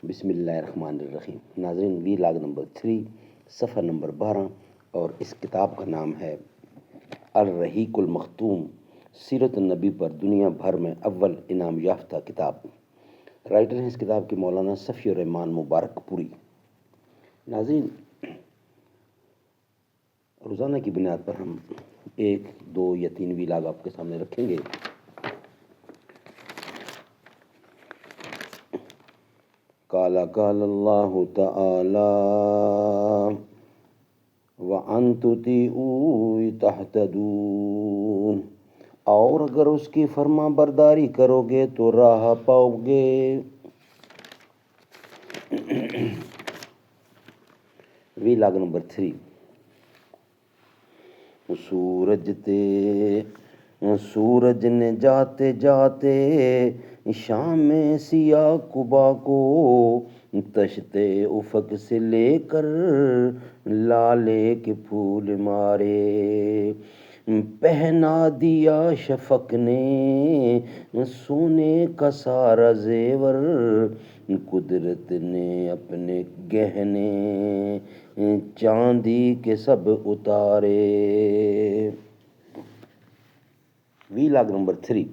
بسم اللہ الرحمن الرحیم۔ ناظرین، وی لاگ نمبر 3 صفحہ نمبر 12 اور اس کتاب کا نام ہے الرحیق المختوم، سیرت النبی پر دنیا بھر میں اول انعام یافتہ کتاب۔ رائٹر ہیں اس کتاب کے مولانا صفی الرحمان مبارک پوری۔ ناظرین، روزانہ کی بنیاد پر ہم 1، 2 یا 3 وی لاگ آپ کے سامنے رکھیں گے۔ قال اللہ تعالی وَأَن تُطِیعُوا تَہْتَدُوا، اور اگر اس کی فرما برداری کرو گے تو راہ پاؤ گے۔ وی لاگ نمبر 3۔ سورج نے جاتے جاتے شام سیاہ قبا کو تشتے افق سے لے کر لالے کے پھول مارے، پہنا دیا شفق نے سونے کا سارا زیور، قدرت نے اپنے گہنے چاندی کے سب اتارے۔ وی لاگ نمبر 3۔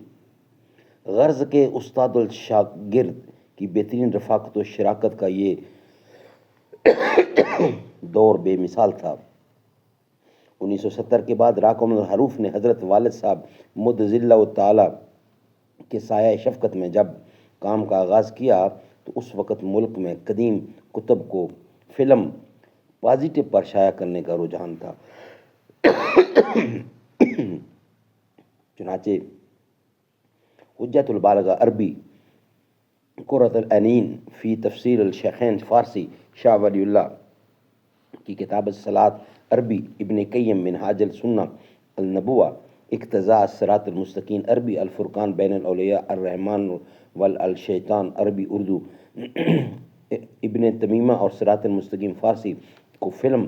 غرض کے استاد الشاگرد کی بہترین رفاقت و شراکت کا یہ دور بے مثال تھا۔ 1970 کے بعد راکم الحروف نے حضرت والد صاحب مدظ اللہ تعالی کے سایہ شفقت میں جب کام کا آغاز کیا تو اس وقت ملک میں قدیم کتب کو فلم پازیٹیو پر شائع کرنے کا رجحان تھا۔ چنانچہ حجت البالغہ عربی، قرۃ العینین فی تفسیر الشیخین فارسی شاہ ولی اللہ کی کتاب الصلاۃ عربی، ابن قیم منہاج السنہ النبوہ، اقتضاء الصراط المستقیم عربی، الفرقان بین الاولیاء الرحمن والشیطان عربی اردو، ابن تمیمہ اور صراط المستقیم فارسی کو فلم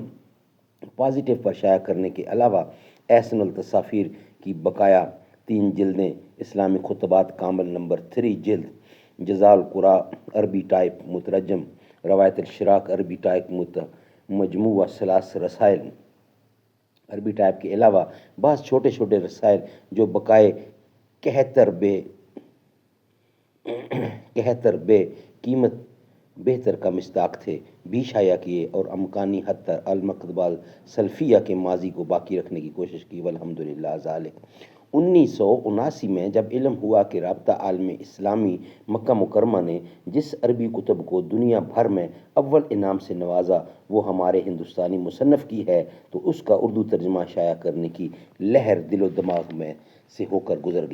پازیٹیو پر شائع کرنے کے علاوہ احسن التصافیر کی بقایا 3 جلدیں، اسلامی خطبات کامل نمبر 3 جلد، جزاء القرآ عربی ٹائپ مترجم، روایت الشراق عربی ٹائپ مجموعہ ثلاث رسائل عربی ٹائپ کے علاوہ بعض چھوٹے چھوٹے رسائل جو بقائے 71 بے قیمت بہتر کا مصداق تھے بھی شائع کیے، اور امکانی حد تک المکتبہ السلفیہ کے ماضی کو باقی رکھنے کی کوشش کی، والحمدللہ ذالک۔ 1979 میں جب علم ہوا کہ رابطہ عالم اسلامی مکہ مکرمہ نے جس عربی کتب کو دنیا بھر میں اول انعام سے نوازا وہ ہمارے ہندوستانی مصنف کی ہے، تو اس کا اردو ترجمہ شائع کرنے کی لہر دل و دماغ سے ہو کر گزر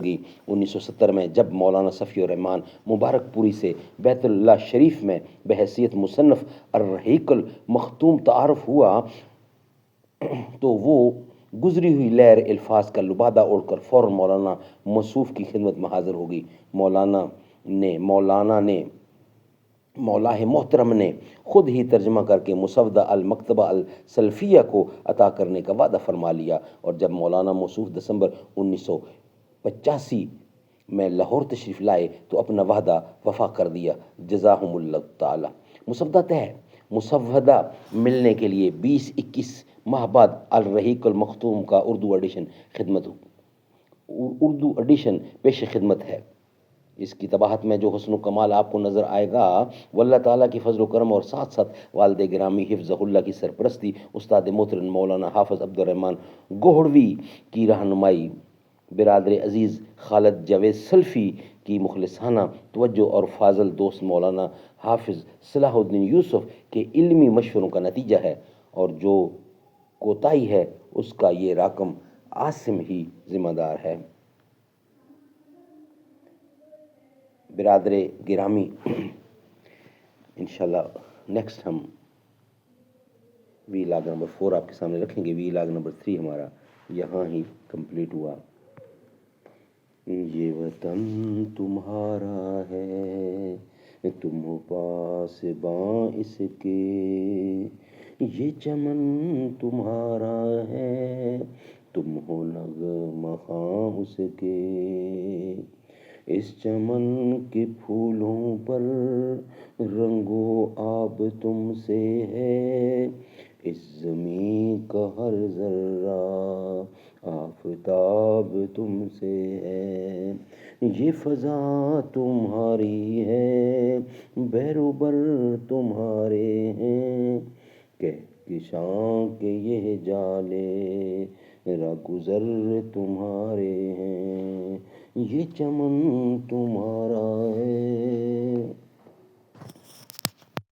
گئی۔ 1970 میں جب مولانا صفی الرحمان مبارک پوری سے بیت اللہ شریف میں بحیثیت مصنف الرحیق المختوم تعارف ہوا تو وہ گزری ہوئی لہر الفاظ کا لبادہ اوڑھ کر فوراً مولانا موصوف کی خدمت میں حاضر ہو گئی۔ مولاہ محترم نے خود ہی ترجمہ کر کے مسودہ المکتبہ السلفیہ کو عطا کرنے کا وعدہ فرما لیا، اور جب مولانا موصوف دسمبر 1985 میں لاہور تشریف لائے تو اپنا وعدہ وفا کر دیا، جزاہم اللہ تعالی۔ مسودہ ملنے کے لیے 20-21 ماہ بعد الرحیق المختوم کا اردو ایڈیشن پیش خدمت ہے۔ اس کی طباعت میں جو حسن و کمال آپ کو نظر آئے گا وہ اللہ تعالیٰ کی فضل و کرم اور ساتھ ساتھ والد گرامی حفظہ اللہ کی سرپرستی، استاد محترم مولانا حافظ عبد الرحمن گوہڑوی کی رہنمائی، برادر عزیز خالد جاوید سلفی کی مخلصانہ توجہ اور فاضل دوست مولانا حافظ صلاح الدین یوسف کے علمی مشوروں کا نتیجہ ہے، اور جو کوتاہی ہے اس کا یہ راکم عاصم ہی ذمہ دار ہے۔ برادر گرامی، انشاءاللہ نیکسٹ ہم وی لاگ نمبر 4 آپ کے سامنے رکھیں گے۔ وی لاگ نمبر 3 ہمارا یہاں ہی کمپلیٹ ہوا۔ یہ وطن تمہارا ہے تم ہو پاسباں اس کے، یہ چمن تمہارا ہے تم ہو نغمہ خواں اس کے، اس چمن کے پھولوں پر رنگ و آب تم سے ہے، اس زمین کا ہر ذرہ آفتاب تم سے ہے، یہ فضا تمہاری ہے، بحر و بر تمہارے ہیں، کہکشاں کے یہ جالے رہگذر تمہارے ہیں، یہ چمن تمہارا ہے۔